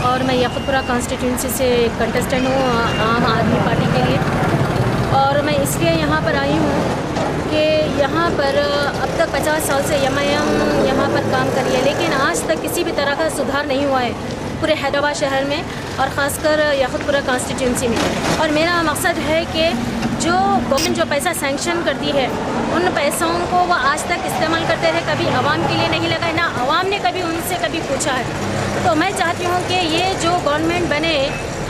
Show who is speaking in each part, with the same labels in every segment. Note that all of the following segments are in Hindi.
Speaker 1: और मैं याकूतपुरा कॉन्स्टिट्यूंसी से कंटेस्टेंट हूँ आम आदमी पार्टी के लिए। और मैं इसलिए यहाँ पर आई हूँ कि यहाँ पर अब तक 50 साल से MIM यहाँ पर काम करी है, लेकिन आज तक किसी भी तरह का सुधार नहीं हुआ है पूरे हैदराबाद शहर में और ख़ासकर याकूतपुरा कॉन्स्टिट्यूंसी में। और मेरा मकसद है कि जो गवर्नमेंट जो पैसा सैंक्शन करती है उन पैसों को वो आज तक इस्तेमाल करते रहे, कभी आवाम के लिए नहीं लगाए, ना आवाम ने कभी उनसे कभी पूछा है। तो मैं चाहती हूँ कि ये जो गवर्नमेंट बने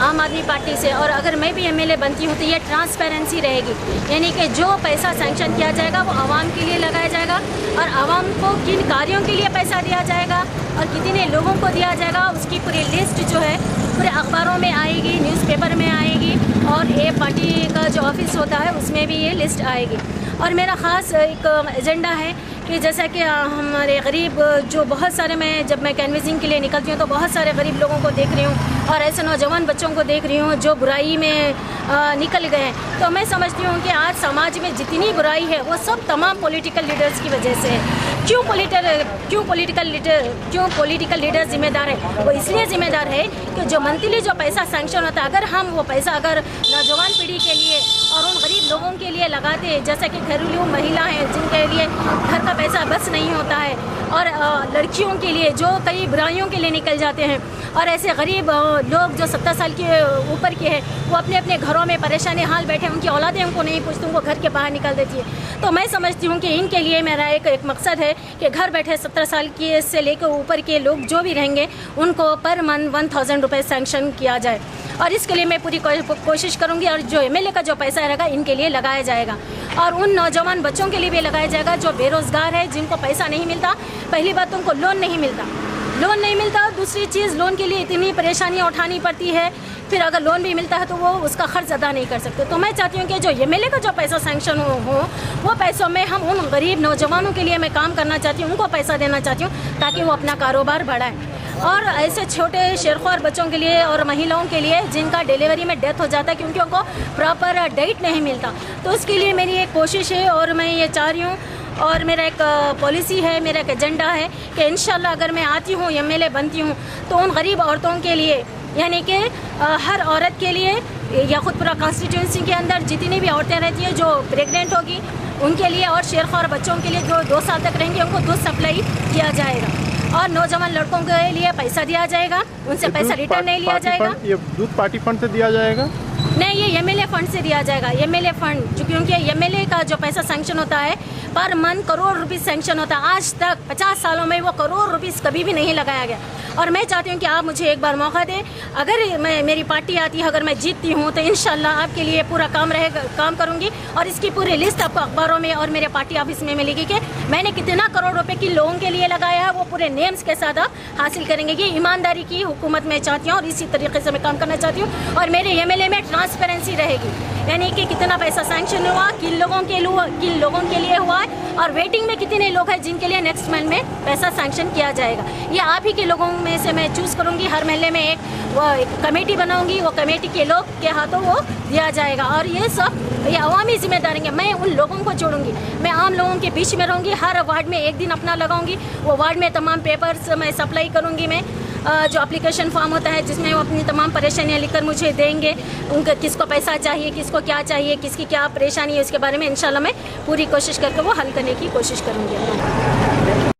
Speaker 1: आम आदमी पार्टी से, और अगर मैं भी MLA बनती हूँ तो ये ट्रांसपेरेंसी रहेगी, यानी कि जो पैसा सैंक्शन किया जाएगा वो आवाम के लिए लगाया जाएगा और आवाम को किन कार्यों के लिए पैसा दिया जाएगा और कितने लोगों को दिया जाएगा उसकी पूरी लिस्ट जो है पूरे अखबारों में आएगी, न्यूज़पेपर में आएगी और ये पार्टी का जो ऑफिस होता है उसमें भी ये लिस्ट आएगी। और मेरा ख़ास एक एजेंडा है कि जैसा कि हमारे गरीब जो बहुत सारे जब मैं कैनवेसिंग के लिए निकलती हूँ तो बहुत सारे गरीब लोगों को देख रही हूँ और ऐसे नौजवान बच्चों को देख रही हूँ जो बुराई में निकल गए हैं। तो मैं समझती हूँ कि आज समाज में जितनी बुराई है वो सब तमाम पॉलिटिकल लीडर्स की वजह से है। क्यों पॉलिटिकल लीडर जिम्मेदार है? वो इसलिए ज़िम्मेदार है कि जो मंथली जो पैसा सैंक्शन होता है, अगर हम वो पैसा अगर नौजवान पीढ़ी के लिए और उन गरीब लोगों के लिए लगाते, जैसे कि घरेलू महिला हैं जिनके लिए घर का पैसा बस नहीं होता है, और लड़कियों के लिए जो कई बुराइयों के लिए निकल जाते हैं, और ऐसे गरीब लोग जो 70 साल के ऊपर के हैं वो अपने अपने घरों में परेशानी हाल बैठे, उनकी औलादें उनको नहीं पूछती, उनको घर के बाहर निकाल देती है। तो मैं समझती हूँ कि इनके लिए मेरा एक मकसद है कि घर बैठे 70 साल के से लेकर ऊपर के लोग जो भी रहेंगे उनको पर मंथ 1000 रुपये सैंक्शन किया जाए। और इसके लिए मैं पूरी कोशिश करूँगी और जो MLA का जो पैसा रहेगा इनके लिए लगाया जाएगा और उन नौजवान बच्चों के लिए भी लगाया जाएगा जो बेरोज़गार है, जिनको पैसा नहीं मिलता। पहली बात उनको लोन नहीं मिलता, दूसरी चीज़ लोन के लिए इतनी परेशानियाँ उठानी पड़ती है, फिर अगर लोन भी मिलता है तो वो उसका खर्च अदा नहीं कर सकते। तो मैं चाहती हूँ कि जो MLA का जो पैसा सैंक्शन हो वो पैसों में हम उन गरीब नौजवानों के लिए मैं काम करना चाहती हूँ, उनको पैसा देना चाहती हूँ ताकि वो अपना कारोबार बढ़ाएं। और ऐसे छोटे शेरख्वार बच्चों के लिए और महिलाओं के लिए जिनका डिलीवरी में डेथ हो जाता है क्योंकि उनको प्रॉपर डेट नहीं मिलता, तो उसके लिए मेरी एक कोशिश है और मैं ये चाह रही हूँ और मेरा एक पॉलिसी है, मेरा एक एजेंडा है कि इंशाल्लाह अगर मैं आती हूँ MLA बनती हूँ तो उन गरीब औरतों के लिए, यानी कि हर औरत के लिए याकूतपुरा कॉन्स्टिट्यूंसी के अंदर जितनी भी औरतें रहती हैं जो प्रेग्नेंट होगी उनके लिए और शेरख्वार बच्चों के लिए जो 2 साल तक रहेंगे उनको दूध सप्लाई किया जाएगा और नौजवान लड़कों के लिए पैसा दिया जाएगा, उनसे पैसा रिटर्न नहीं लिया जाएगा।
Speaker 2: ये दूध पार्टी फंड से दिया जाएगा?
Speaker 1: नहीं, ये MLA फंड से दिया जाएगा। MLA फंड क्योंकि MLA का जो पैसा सैंक्शन होता है पर मंथ करोड़ रुपये सैंक्शन होता है। आज तक 50 सालों में वो करोड़ रुपये कभी भी नहीं लगाया गया और मैं चाहती हूँ कि आप मुझे एक बार मौका दें। अगर मेरी पार्टी आती है, अगर मैं जीतती हूँ तो इंशाल्लाह आपके लिए पूरा काम करूँगी और इसकी पूरी लिस्ट आपको अखबारों में और मेरे पार्टी ऑफिस में मिलेगी कि मैंने कितना करोड़ रुपए की लोगों के लिए लगाया है, वो पूरे नेम्स के साथ आप हासिल करेंगे। ये ईमानदारी की हुकूमत में चाहती हूँ और इसी तरीके से मैं काम करना चाहती हूँ और मेरे MLA में ट्रांसपेरेंसी रहेगी, यानी कि कितना पैसा सैंक्शन हुआ, किन लोगों के लिए हुआ है और वेटिंग में कितने लोग हैं जिनके लिए नेक्स्ट मंथ में पैसा सैंक्शन किया जाएगा। ये आप ही के लोगों में से मैं चूज़ करूँगी, हर महल्ले में एक कमेटी बनाऊँगी, वो कमेटी के लोग के हाथों वो दिया जाएगा और ये अवामी जिम्मेदारी है। मैं उन लोगों को जोड़ूंगी, मैं आम लोगों के बीच में रहूँगी, हर वार्ड में एक दिन अपना लगाऊंगी, वो वार्ड में तमाम पेपर्स मैं सप्लाई करूँगी। मैं जो एप्लीकेशन फॉर्म होता है जिसमें वो अपनी तमाम परेशानियाँ लिखकर मुझे देंगे, उनका किसको पैसा चाहिए, किसको क्या चाहिए, किसकी क्या परेशानी है, उसके बारे में इंशाल्लाह मैं पूरी कोशिश करके वो हल करने की कोशिश करूँगी।